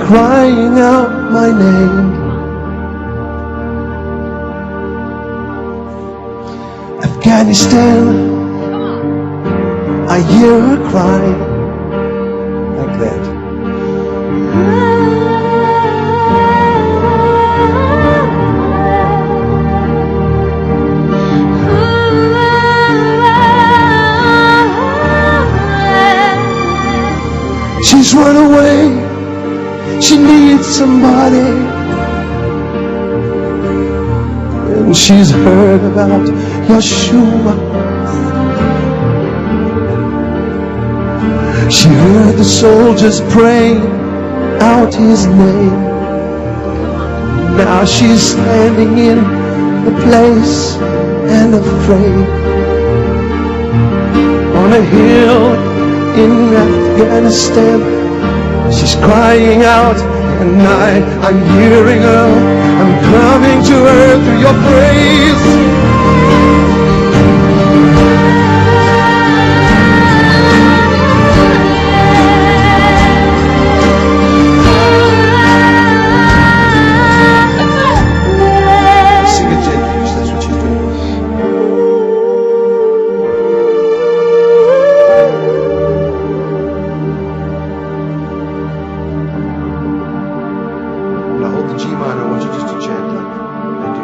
crying out my name. Afghanistan, I hear her cry like that. She's run away. She needs somebody. And she's heard about Yeshua. She heard the soldiers praying out his name. Now she's standing in the place and afraid. On a hill in Afghanistan, she's crying out, and I'm hearing her. I'm coming to her through your praise. Sing it gently, that's what she's doing. Now hold the G minor, I want you just to chant like I do.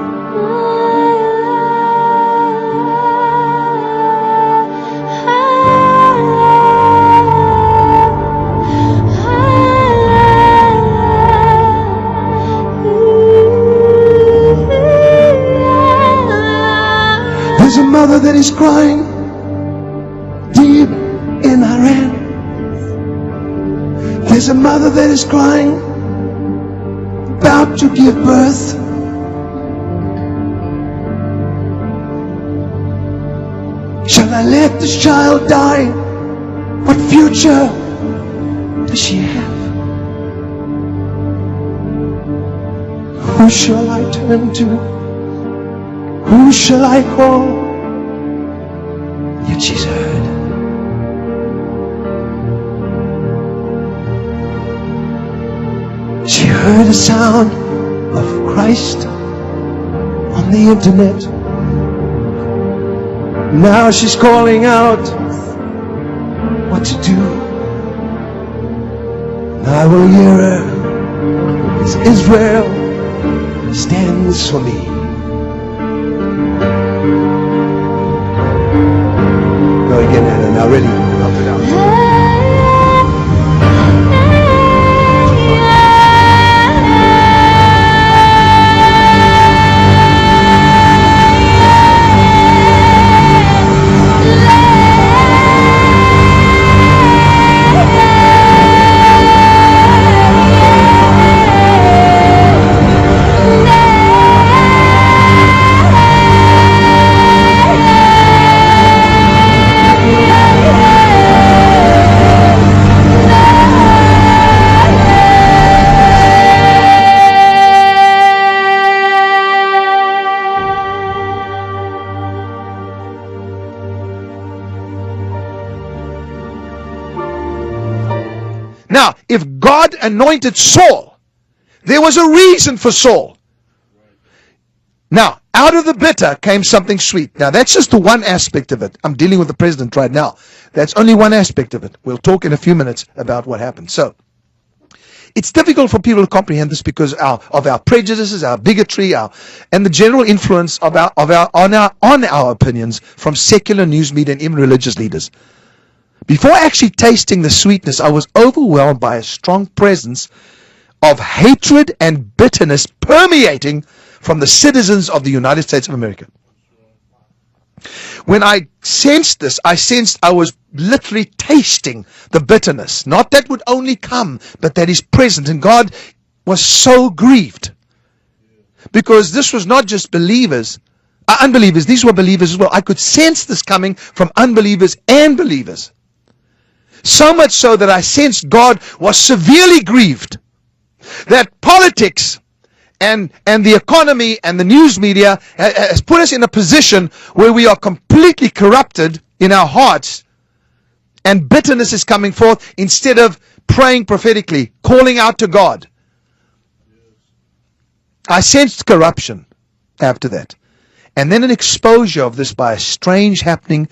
There's a mother that is crying deep in Iran. There's a mother that is crying about to give birth. Shall I let this child die? What future does she have? Who shall I turn to? Who shall I call? Yet she's heard. She heard the sound of Christ on the internet. Now she's calling out what to do. And I will hear her as Israel stands for me. Go again, Anna. Now ready. Melt it out. Now, if God anointed Saul, there was a reason for Saul. Now, out of the bitter came something sweet. Now, that's just the one aspect of it. I'm dealing with the president right now. That's only one aspect of it. We'll talk in a few minutes about what happened. So, it's difficult for people to comprehend this because of our prejudices, our bigotry, and the general influence on our opinions from secular news media and even religious leaders. Before actually tasting the sweetness, I was overwhelmed by a strong presence of hatred and bitterness permeating from the citizens of the United States of America. When I sensed this, I sensed I was literally tasting the bitterness. Not that would only come, but that is present. And God was so grieved. Because this was not just believers, unbelievers. These were believers as well. I could sense this coming from unbelievers and believers. So much so that I sensed God was severely grieved. That politics and the economy and the news media has put us in a position where we are completely corrupted in our hearts, and bitterness is coming forth instead of praying prophetically, calling out to God, I sensed corruption after that. And then an exposure of this by a strange happening,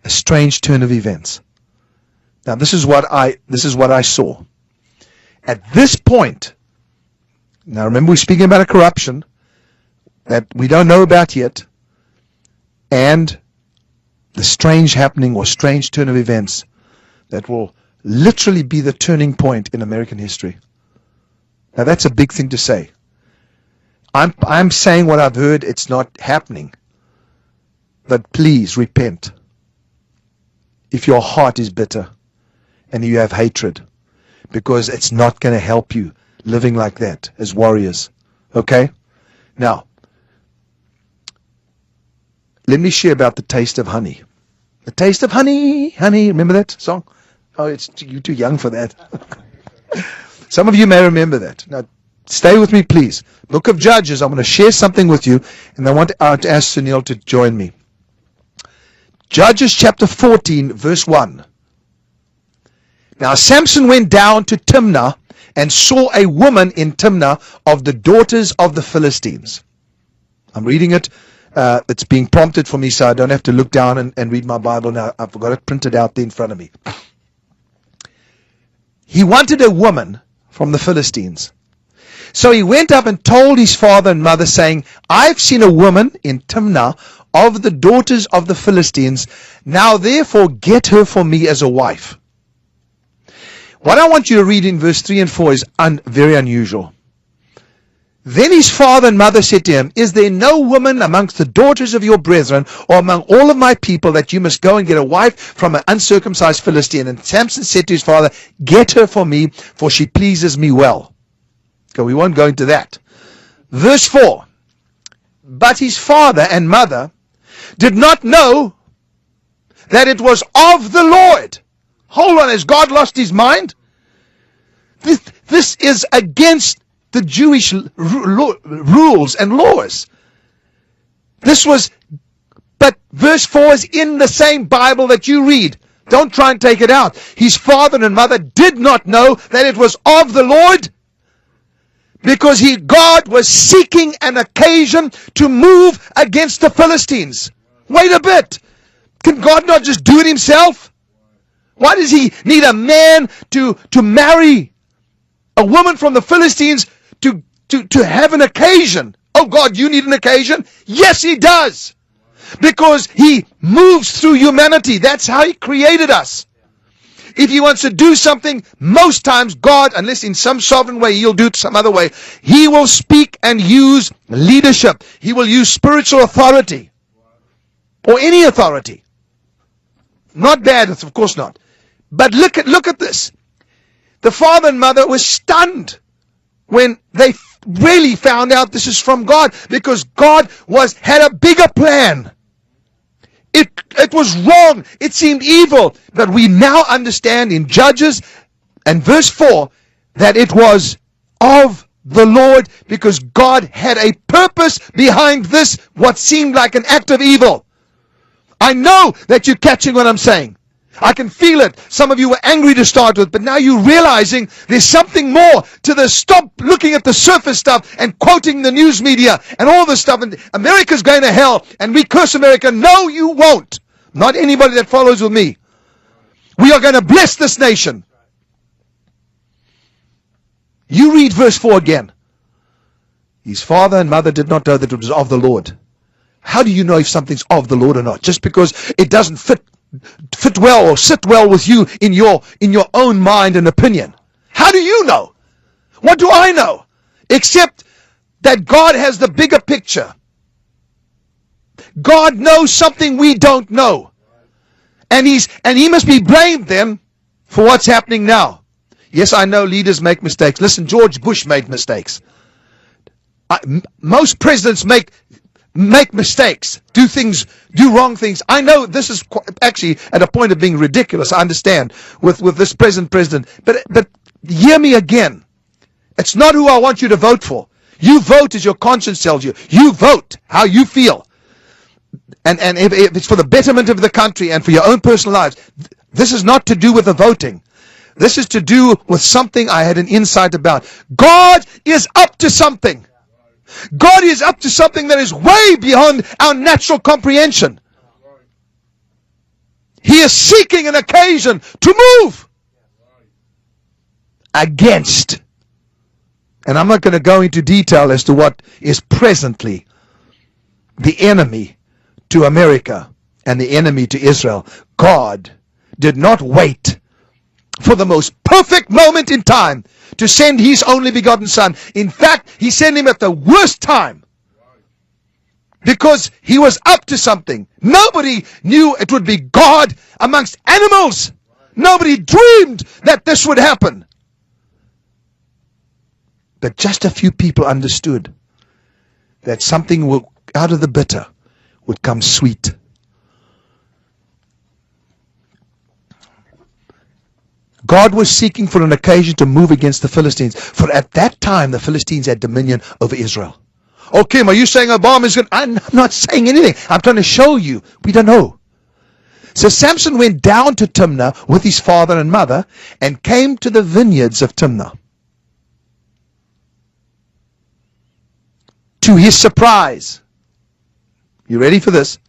a strange turn of events. Now this is what I saw. At this point, now remember we're speaking about a corruption that we don't know about yet, and the strange happening or strange turn of events that will literally be the turning point in American history. Now that's a big thing to say. I'm saying what I've heard, it's not happening. But please repent. If your heart is bitter and you have hatred, because it's not going to help you living like that as warriors. Okay? Now, let me share about the taste of honey. The taste of honey, honey. Remember that song? Oh, you're too young for that. Some of you may remember that. Now, stay with me, please. Book of Judges, I'm going to share something with you, and I want to ask Sunil to join me. Judges chapter 14, verse 1. Now Samson went down to Timnah and saw a woman in Timnah of the daughters of the Philistines. I'm reading it. It's being prompted for me, so I don't have to look down and read my Bible now. I've got it printed out there in front of me. He wanted a woman from the Philistines. So he went up and told his father and mother, saying, I've seen a woman in Timnah of the daughters of the Philistines. Now therefore get her for me as a wife. What I want you to read in verse 3 and 4 is very unusual. Then his father and mother said to him, Is there no woman amongst the daughters of your brethren or among all of my people that you must go and get a wife from an uncircumcised Philistine? And Samson said to his father, Get her for me, for she pleases me well. Okay, we won't go into that. Verse 4. But his father and mother did not know that it was of the Lord. Hold on, has God lost his mind? This is against the Jewish rules and laws. But verse 4 is in the same Bible that you read. Don't try and take it out. His father and mother did not know that it was of the Lord, because God was seeking an occasion to move against the Philistines. Wait a bit. Can God not just do it himself? Why does he need a man to marry a woman from the Philistines to have an occasion? Oh God, you need an occasion? Yes, he does. Because he moves through humanity. That's how he created us. If he wants to do something, most times God, unless in some sovereign way, he'll do it some other way, he will speak and use leadership. He will use spiritual authority. Or any authority. Not bad, of course not. But look at this. The father and mother were stunned when they really found out this is from God, because God had a bigger plan. It was wrong. It seemed evil. But we now understand in Judges and verse 4 that it was of the Lord, because God had a purpose behind this, what seemed like an act of evil. I know that you're catching what I'm saying. I can feel it. Some of you were angry to start with, but now you're realizing there's something more to this. Stop looking at the surface stuff and quoting the news media and all this stuff. And America's going to hell and we curse America. No, you won't. Not anybody that follows with me. We are going to bless this nation. You read verse 4 again. His father and mother did not know that it was of the Lord. How do you know if something's of the Lord or not? Just because it doesn't fit well or sit well with you in your own mind and opinion. How do you know? What do I know? Except that God has the bigger picture. God knows something we don't know. And he must be blamed then for what's happening now. Yes, I know leaders make mistakes. Listen, George Bush made mistakes. Most presidents make mistakes, do wrong things. I know this is actually at a point of being ridiculous. I understand with this present president, but hear me again. It's not who I want you to vote for. You vote as your conscience tells you. You vote how you feel, and if it's for the betterment of the country and for your own personal lives, this is not to do with the voting. This is to do with something I had an insight about. God is up to something. God is up to something that is way beyond our natural comprehension. He is seeking an occasion to move against. And I'm not going to go into detail as to what is presently the enemy to America and the enemy to Israel. God did not wait for the most perfect moment in time to send His only begotten Son. In fact, He sent Him at the worst time, because He was up to something. Nobody knew it would be God amongst animals. Nobody dreamed that this would happen. But just a few people understood that something out of the bitter would come sweet. God was seeking for an occasion to move against the Philistines. For at that time, the Philistines had dominion over Israel. Oh, Kim, are you saying Obama is going to... I'm not saying anything. I'm trying to show you. We don't know. So Samson went down to Timnah with his father and mother and came to the vineyards of Timnah. To his surprise, you ready for this?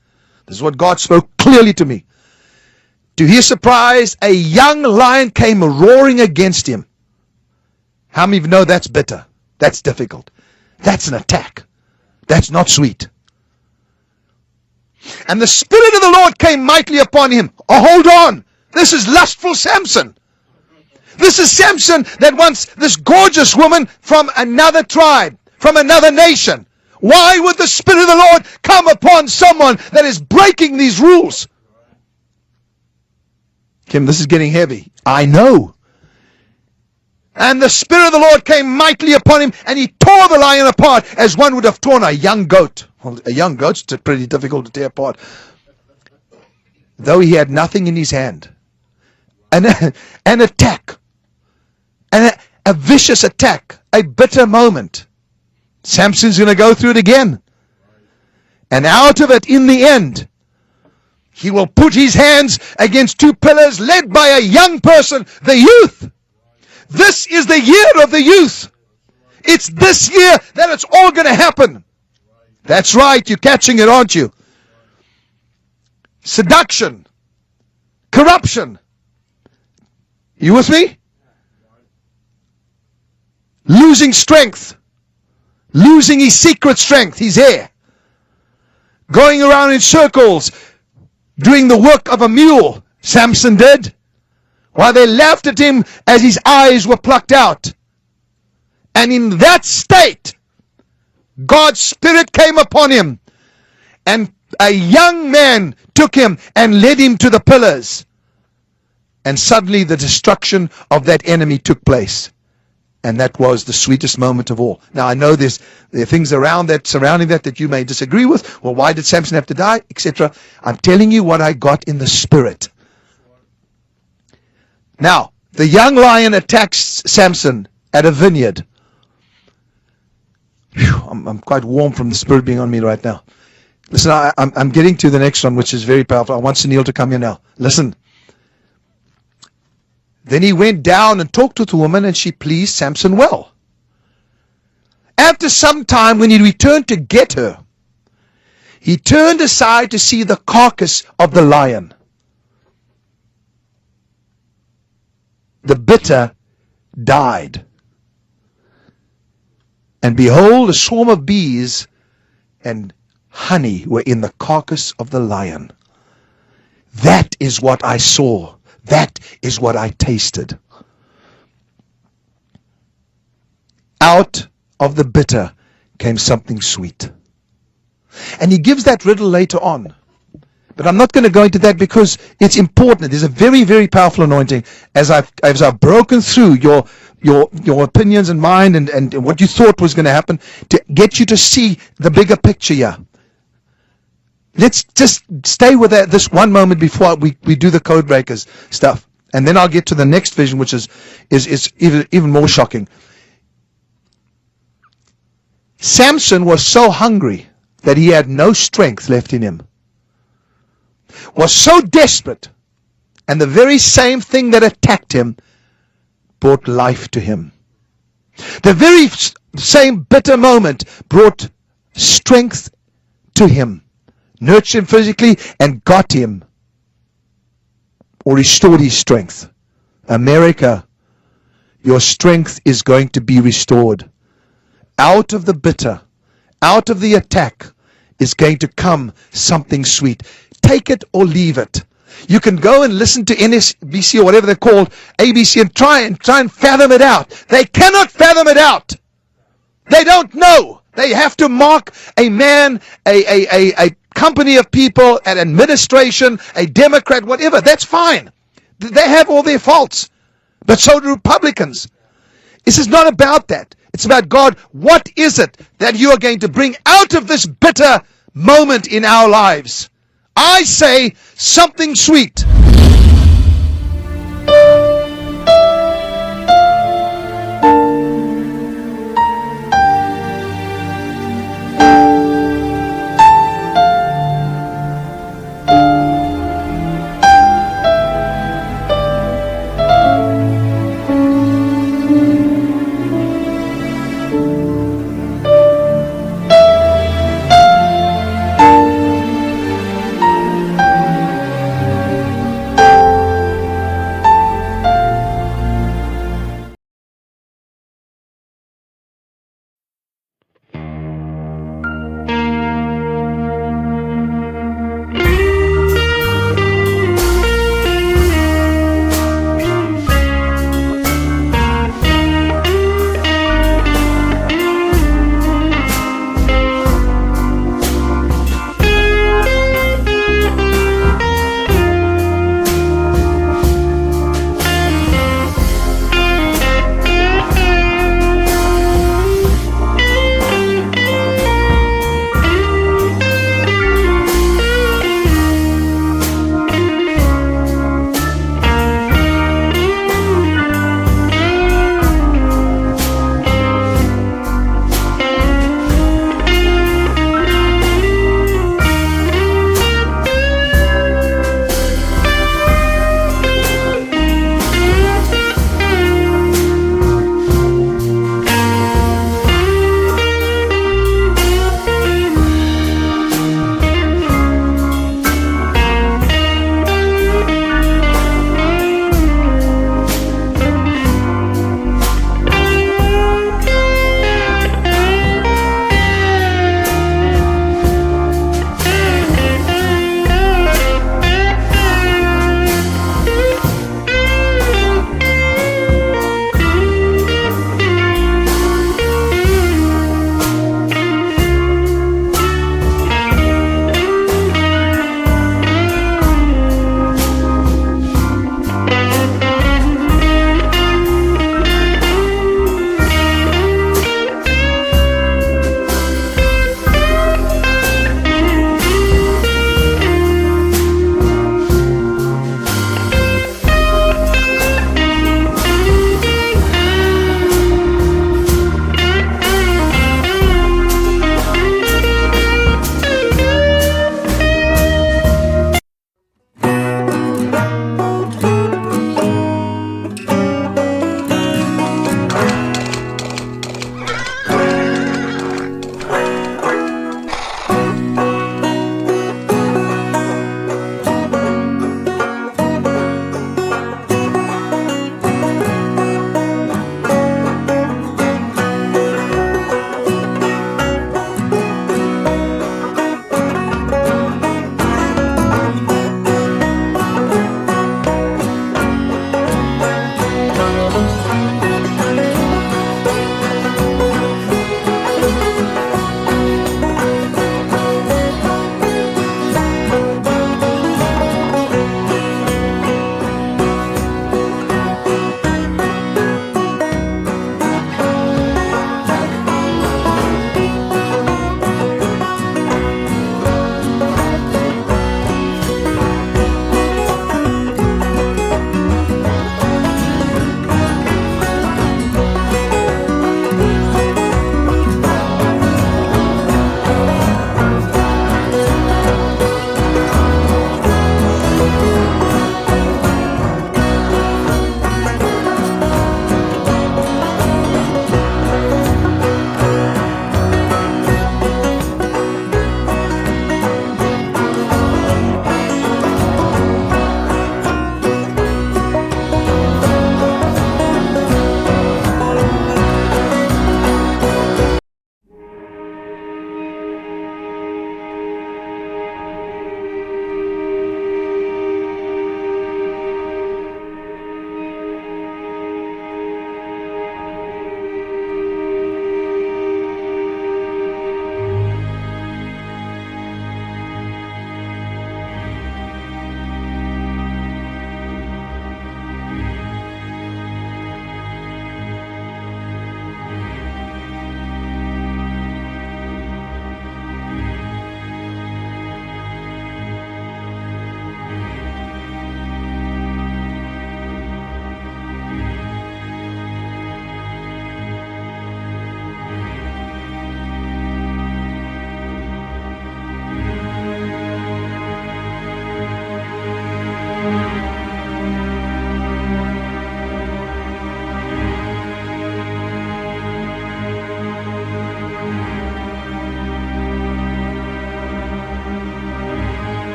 This is what God spoke clearly to me. To his surprise, a young lion came roaring against him. How many of you know that's bitter? That's difficult. That's an attack. That's not sweet. And the Spirit of the Lord came mightily upon him. Oh, hold on. This is lustful Samson. This is Samson that wants this gorgeous woman from another tribe, from another nation. Why would the Spirit of the Lord come upon someone that is breaking these rules? Kim, this is getting heavy. I know. And the Spirit of the Lord came mightily upon him, and he tore the lion apart as one would have torn a young goat. Well, a young goat's pretty difficult to tear apart. Though he had nothing in his hand. An attack. A vicious attack. A bitter moment. Samson's going to go through it again. And out of it, in the end, he will put his hands against two pillars led by a young person, the youth. This is the year of the youth. It's this year that it's all going to happen. That's right, you're catching it, aren't you? Seduction. Corruption. You with me? Losing strength. Losing his secret strength, his hair. Going around in circles, doing the work of a mule, Samson did, while they laughed at him as his eyes were plucked out. And in that state, God's Spirit came upon him, and a young man took him and led him to the pillars. And suddenly the destruction of that enemy took place. And that was the sweetest moment of all. Now, I know there are things around that, surrounding that you may disagree with. Well, why did Samson have to die, etc.? I'm telling you what I got in the Spirit. Now, the young lion attacks Samson at a vineyard. Whew, I'm quite warm from the Spirit being on me right now. Listen, I'm getting to the next one, which is very powerful. I want Sunil to come here now. Listen. Then he went down and talked with the woman, and she pleased Samson well. After some time, when he returned to get her, he turned aside to see the carcass of the lion. The bitter died. And behold, a swarm of bees and honey were in the carcass of the lion. That is what I saw. That is what I tasted. Out of the bitter came something sweet. And he gives that riddle later on. But I'm not going to go into that because it's important. There's a very, very powerful anointing as I've broken through your opinions and mind and what you thought was going to happen to get you to see the bigger picture here. Let's just stay with this one moment before we do the code breakers stuff. And then I'll get to the next vision, which is even more shocking. Samson was so hungry that he had no strength left in him. Was so desperate. And the very same thing that attacked him brought life to him. The very same bitter moment brought strength to him, nurtured him physically, and got him, or restored his strength. America, your strength is going to be restored. Out of the bitter, out of the attack, is going to come something sweet. Take it or leave it. You can go and listen to NSBC or whatever they're called, ABC, and try and fathom it out. They cannot fathom it out. They don't know. They have to mark a man, a company of people, an administration, a Democrat, whatever. That's fine. They have all their faults. But so do Republicans. This is not about that. It's about God. What is it that you are going to bring out of this bitter moment in our lives? I say something sweet.